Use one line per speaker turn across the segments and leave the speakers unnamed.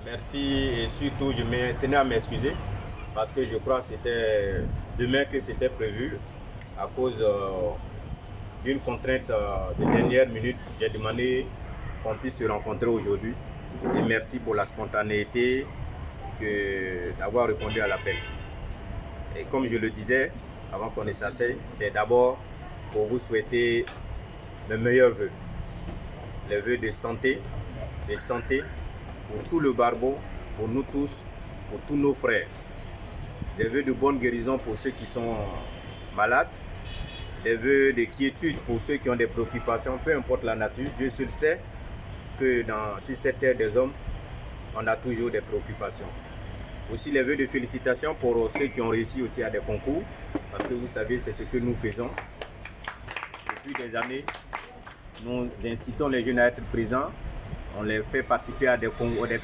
Merci et surtout je tenais à m'excuser parce que je crois que c'était demain que c'était prévu à cause d'une contrainte de dernière minute. J'ai demandé qu'on puisse se rencontrer aujourd'hui et merci pour la spontanéité d'avoir répondu à l'appel. Et comme je le disais avant qu'on ne s'asseye, c'est d'abord pour vous souhaiter le meilleur vœu, les vœux de santé pour tout le Barbo, pour nous tous, pour tous nos frères. Des vœux de bonne guérison pour ceux qui sont malades, des vœux de quiétude pour ceux qui ont des préoccupations, peu importe la nature. Dieu seul sait que sur cette terre des hommes, on a toujours des préoccupations. Aussi les vœux de félicitations pour ceux qui ont réussi aussi à des concours, parce que vous savez, c'est ce que nous faisons. Depuis des années, nous incitons les jeunes à être présents. On les fait participer à des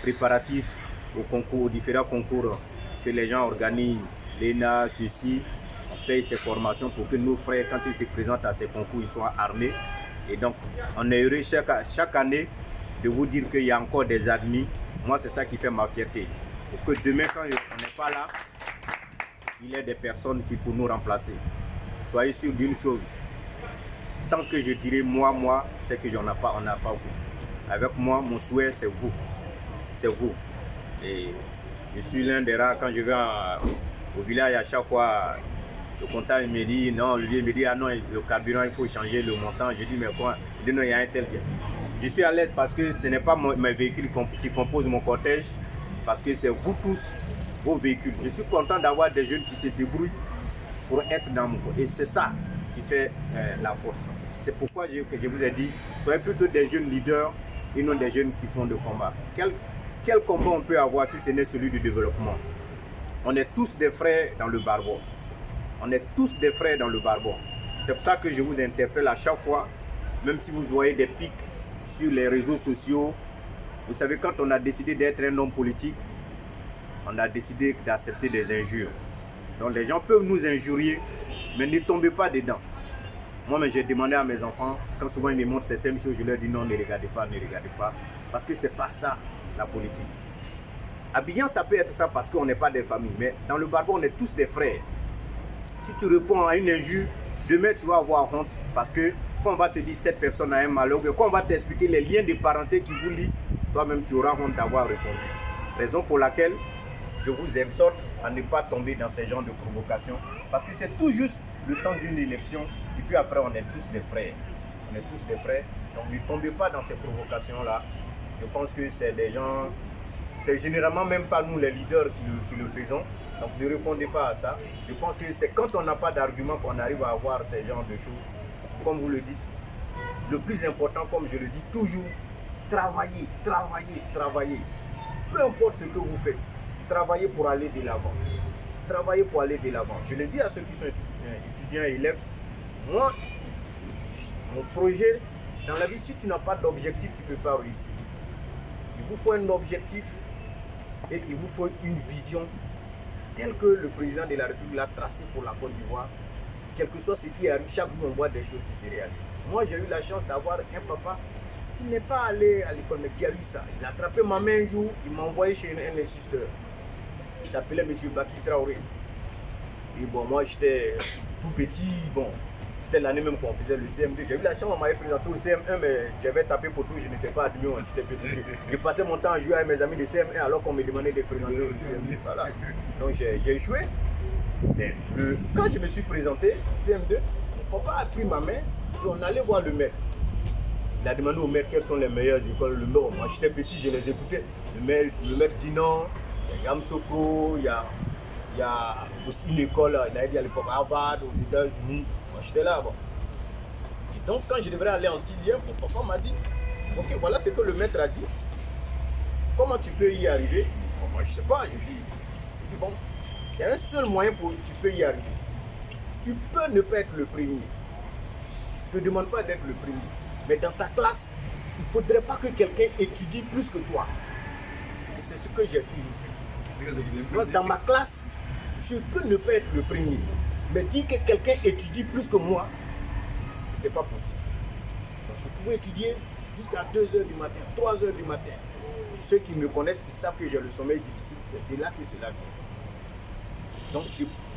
préparatifs aux concours, aux différents concours que les gens organisent. L'ENA, ceci, on paye ces formations pour que nos frères, quand ils se présentent à ces concours, ils soient armés. Et donc, on est heureux chaque année de vous dire qu'il y a encore des admis. Moi, c'est ça qui fait ma fierté. Pour que demain, quand on n'est pas là, il y ait des personnes qui pour nous remplacer. Soyez sûr d'une chose. Tant que je dirai moi, c'est que on n'a pas vous. Avec moi, mon souhait, c'est vous. C'est vous. Et je suis l'un des rares, quand je vais au village, à chaque fois, le comptable me dit, non, lui me dit, ah non, le carburant, il faut changer le montant. Je dis, mais quoi? Il dit, non, il y a un tel. Je suis à l'aise parce que ce n'est pas mes véhicules qui composent mon cortège, parce que c'est vous tous, vos véhicules. Je suis content d'avoir des jeunes qui se débrouillent pour être dans mon corps. Et c'est ça qui fait la force. C'est pourquoi je vous ai dit, soyez plutôt des jeunes leaders et non des jeunes qui font de combat. Quel combat on peut avoir si ce n'est celui du développement? On est tous des frères dans le Barbo. On est tous des frères dans le Barbo. C'est pour ça que je vous interpelle à chaque fois, même si vous voyez des pics sur les réseaux sociaux. Vous savez, quand on a décidé d'être un homme politique, on a décidé d'accepter des injures. Donc les gens peuvent nous injurier, mais ne tombez pas dedans. Moi, j'ai demandé à mes enfants, quand souvent ils me montrent certaines choses, je leur dis non, ne regardez pas, parce que c'est pas ça la politique. Abidjan, ça peut être ça parce qu'on n'est pas des familles, mais dans le Barbo, on est tous des frères. Si tu réponds à une injure, demain tu vas avoir honte, parce que quand on va te dire cette personne a un malheur, quand on va t'expliquer les liens de parenté qui vous lient, toi-même tu auras honte d'avoir répondu. Raison pour laquelle je vous exhorte à ne pas tomber dans ces genres de provocations, parce que c'est tout juste le temps d'une élection, et puis après on est tous des frères. On est tous des frères, donc ne tombez pas dans ces provocations-là. Je pense que c'est des gens, c'est généralement même pas nous les leaders qui le faisons, donc ne répondez pas à ça. Je pense que c'est quand on n'a pas d'argument qu'on arrive à avoir ces genres de choses. Comme vous le dites, le plus important, comme je le dis toujours, travaillez. Peu importe ce que vous faites, travaillez pour aller de l'avant. Je le dis à ceux qui sont étudiants et élèves, moi, mon projet, dans la vie, si tu n'as pas d'objectif, tu ne peux pas réussir. Il vous faut un objectif et il vous faut une vision telle que le président de la République l'a tracée pour la Côte d'Ivoire. Quel que soit ce qui arrive, chaque jour on voit des choses qui se réalisent. Moi, j'ai eu la chance d'avoir un papa qui n'est pas allé à l'école, mais qui a eu ça. Il a attrapé ma main un jour, il m'a envoyé chez un instituteur. Il s'appelait M. Baki Traoré. Et bon, moi j'étais tout petit, bon, c'était l'année même qu'on faisait le CM2. J'ai eu la chance, on m'avait présenté au CM1, mais j'avais tapé pour tout, je n'étais pas admis, j'étais petit. Je passais mon temps à jouer avec mes amis de CM1 alors qu'on me demandait de présenter au CM2. Voilà. Donc j'ai joué. Mais quand je me suis présenté au CM2, mon papa a pris ma main et on allait voir le maître. Il a demandé au maître quelles sont les meilleures écoles. Moi j'étais petit, je les écoutais. Le maître dit non, il y a Yamsoko, il y a aussi une école, il a dit à l'époque Harvard, aux États-Unis. Moi j'étais là. Bon. Et donc quand je devrais aller en 6e, mon papa m'a dit, ok, voilà ce que le maître a dit. Comment tu peux y arriver? Bon, moi je sais pas, je dis bon, il y a un seul moyen pour que tu peux y arriver. Tu peux ne pas être le premier. Je ne te demande pas d'être le premier. Mais dans ta classe, il ne faudrait pas que quelqu'un étudie plus que toi. Et c'est ce que j'ai toujours fait. Moi, dans ma classe, je peux ne pas être le premier. Mais dire que quelqu'un étudie plus que moi, ce n'était pas possible. Donc, je pouvais étudier jusqu'à 2h du matin, 3h du matin. Ceux qui me connaissent, ils savent que j'ai le sommeil difficile. C'est de là que cela vient. Donc,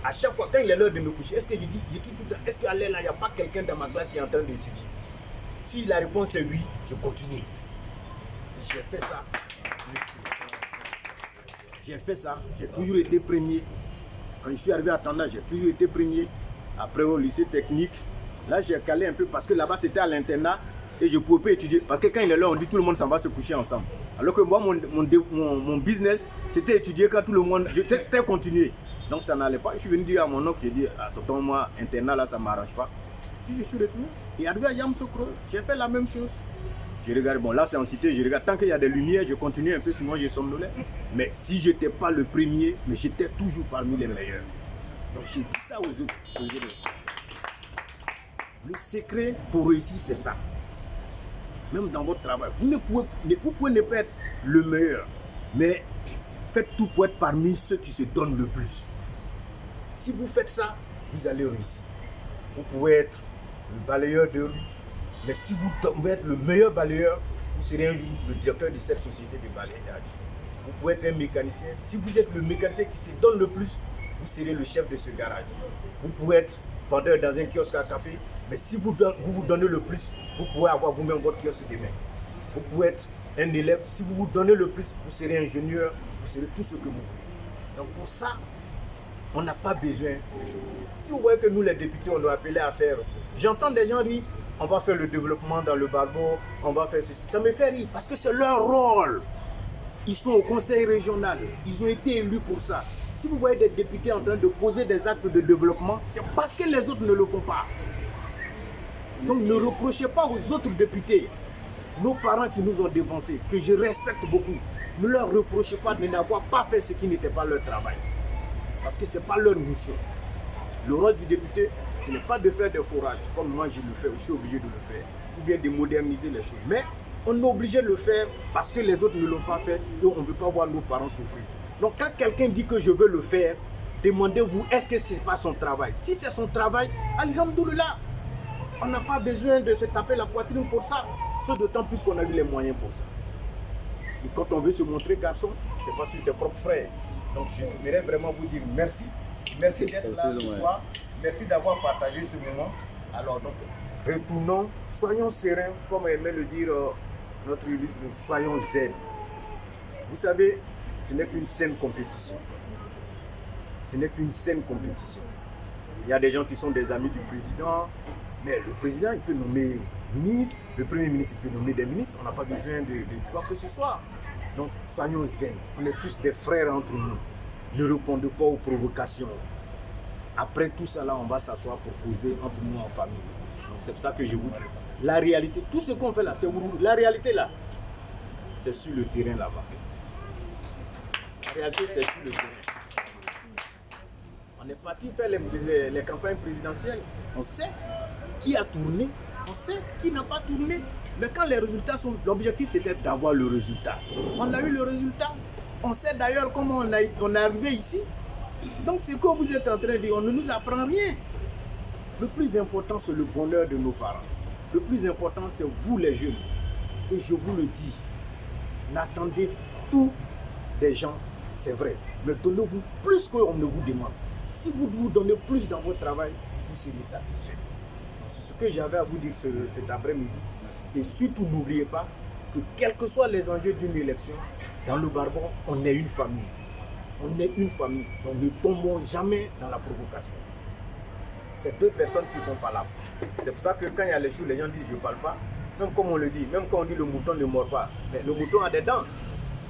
à chaque fois, quand il est l'heure de me coucher, est-ce que je dis tout le temps, est-ce qu'à l'air là, il n'y a pas quelqu'un dans ma classe qui est en train d'étudier? Si la réponse est oui, je continue. J'ai fait ça. J'ai fait ça. J'ai toujours été premier. Quand je suis arrivé à Tanda, j'ai toujours été premier. Après au lycée technique, là j'ai calé un peu parce que là-bas c'était à l'internat et je ne pouvais pas étudier. Parce que quand il est là, on dit tout le monde s'en va se coucher ensemble. Alors que moi, mon business, c'était étudier quand tout le monde... C'était continuer. Donc ça n'allait pas. Je suis venu dire à mon oncle, j'ai dit, ah, tonton, moi, internat là, ça ne m'arrange pas. Puis je suis retourné. Et arrivé à Yamoussoukro, j'ai fait la même chose. Je regarde, bon là c'est en cité, je regarde, tant qu'il y a des lumières, je continue un peu, sinon je somnolais. Mais si je n'étais pas le premier, mais j'étais toujours parmi les meilleurs. Donc j'ai dit ça aux autres. Le secret pour réussir, c'est ça. Même dans votre travail, vous pouvez ne pas être le meilleur, mais faites tout pour être parmi ceux qui se donnent le plus. Si vous faites ça, vous allez réussir. Vous pouvez être le balayeur de rue, mais si vous devez être le meilleur balayeur, vous serez un jour le directeur de cette société de balayage. Vous pouvez être un mécanicien. Si vous êtes le mécanicien qui se donne le plus, vous serez le chef de ce garage. Vous pouvez être vendeur dans un kiosque à café, mais si vous vous donnez le plus, vous pouvez avoir vous-même votre kiosque demain. Vous pouvez être un élève. Si vous vous donnez le plus, vous serez ingénieur, vous serez tout ce que vous voulez. Donc pour ça, on n'a pas besoin de choses. Si vous voyez que nous, les députés, on doit appeler à faire, j'entends des gens dire, on va faire le développement dans le Barbeau, on va faire ceci. Ça me fait rire parce que c'est leur rôle. Ils sont au conseil régional, ils ont été élus pour ça. Si vous voyez des députés en train de poser des actes de développement, c'est parce que les autres ne le font pas. Donc ne reprochez pas aux autres députés, nos parents qui nous ont dévancés, que je respecte beaucoup. Ne leur reprochez pas de n'avoir pas fait ce qui n'était pas leur travail. Parce que ce n'est pas leur mission. Le rôle du député, ce n'est pas de faire des forages, comme moi je le fais, je suis obligé de le faire, ou bien de moderniser les choses. Mais on est obligé de le faire parce que les autres ne l'ont pas fait et on ne veut pas voir nos parents souffrir. Donc quand quelqu'un dit que je veux le faire, demandez-vous, est-ce que ce n'est pas son travail? Si c'est son travail, alhamdoulilah, on n'a pas besoin de se taper la poitrine pour ça, ce d'autant plus qu'on a eu les moyens pour ça. Et quand on veut se montrer garçon, c'est pas sur ses propres frères. Donc je voudrais vraiment vous dire merci. Merci d'être là ce soir. Merci d'avoir partagé ce moment. Alors donc, retournons, soyons sereins, comme aimait le dire notre illustre, soyons zen. Vous savez, ce n'est qu'une saine compétition. Ce n'est qu'une saine compétition. Il y a des gens qui sont des amis du président, mais le président, il peut nommer ministre, le premier ministre, il peut nommer des ministres, on n'a pas besoin de quoi que ce soit. Donc, soyons zen. On est tous des frères entre nous. Ne répondez pas aux provocations. Après tout ça, là, on va s'asseoir pour causer entre nous en famille. C'est pour ça que je vous dis. La réalité, tout ce qu'on fait là, c'est la réalité là, c'est sur le terrain là-bas. La réalité, c'est sur le terrain. On est parti faire les campagnes présidentielles. On sait qui a tourné, on sait qui n'a pas tourné. Mais quand les résultats sont... L'objectif, c'était d'avoir le résultat. On a eu le résultat. On sait d'ailleurs comment on est arrivé ici. Donc, ce que vous êtes en train de dire, on ne nous apprend rien. Le plus important, c'est le bonheur de nos parents. Le plus important, c'est vous les jeunes. Et je vous le dis, n'attendez tout des gens, c'est vrai. Mais donnez-vous plus qu'on ne vous demande. Si vous vous donnez plus dans votre travail, vous serez satisfait. C'est ce que j'avais à vous dire cet après-midi. Et surtout, n'oubliez pas que quels que soient les enjeux d'une élection, dans le Barbeau, on est une famille. On est une famille. Donc ne tombons jamais dans la provocation. C'est deux personnes qui font pas là. C'est pour ça que quand il y a les choses, les gens disent je ne parle pas. Même comme on le dit, même quand on dit le mouton ne mord pas. Mais le mouton a des dents.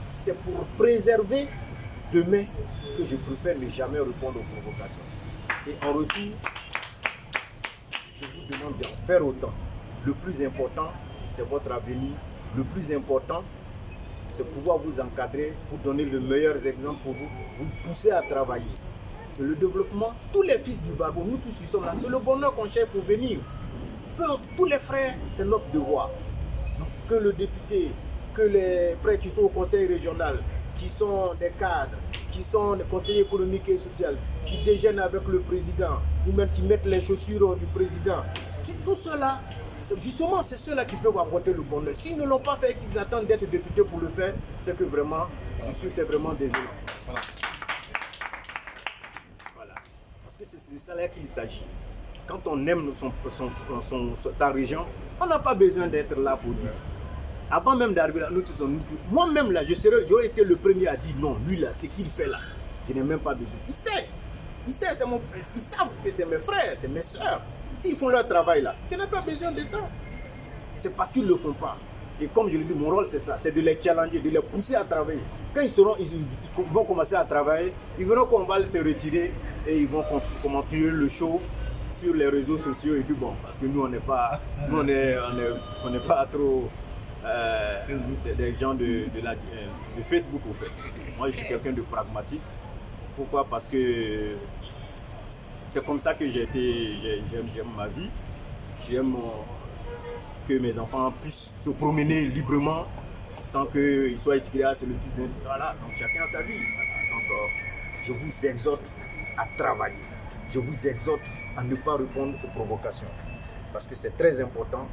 C'est pour préserver demain que je préfère ne jamais répondre aux provocations. Et en retour, je vous demande d'en faire autant. Le plus important, c'est votre avenir. Le plus important, c'est pouvoir vous encadrer, vous donner le meilleur exemple pour vous, vous pousser à travailler. Et le développement, tous les fils du Barbeau, nous tous qui sommes là, c'est le bonheur qu'on cherche pour venir. Tous les frères, c'est notre devoir. Donc, que le député, que les frères qui sont au conseil régional, qui sont des cadres, qui sont des conseillers économiques et sociaux, qui déjeunent avec le président, ou même qui mettent les chaussures du président, tout cela,
Justement, c'est ceux-là qui peuvent apporter le bonheur. S'ils ne l'ont pas fait et qu'ils attendent d'être députés pour le faire, c'est que vraiment, je suis vraiment désolé. Voilà. Parce que c'est de ça là qu'il s'agit. Quand on aime sa région, on n'a pas besoin d'être là pour dire. Avant même d'arriver là, moi-même là, j'aurais été le premier à dire non, lui là, ce qu'il fait là, je n'ai même pas besoin. Ils savent que c'est mes frères, c'est mes soeurs. S'ils font leur travail là, je n'ai pas besoin de ça. C'est parce qu'ils ne le font pas. Et comme je le dis, mon rôle c'est ça, c'est de les challenger, de les pousser à travailler. Quand ils vont commencer à travailler, ils verront qu'on va se retirer et ils vont commenter le show sur les réseaux sociaux et puis bon, parce que nous on n'est pas, on n'est pas trop des gens de Facebook au fait. Moi je suis quelqu'un de pragmatique. Pourquoi? Parce que c'est comme ça que j'aime ma vie. J'aime que mes enfants puissent se promener librement sans qu'ils soient étiquetés, c'est le fils d'un. Voilà, donc chacun a sa vie. Voilà. Donc je vous exhorte à travailler. Je vous exhorte à ne pas répondre aux provocations. Parce que c'est très important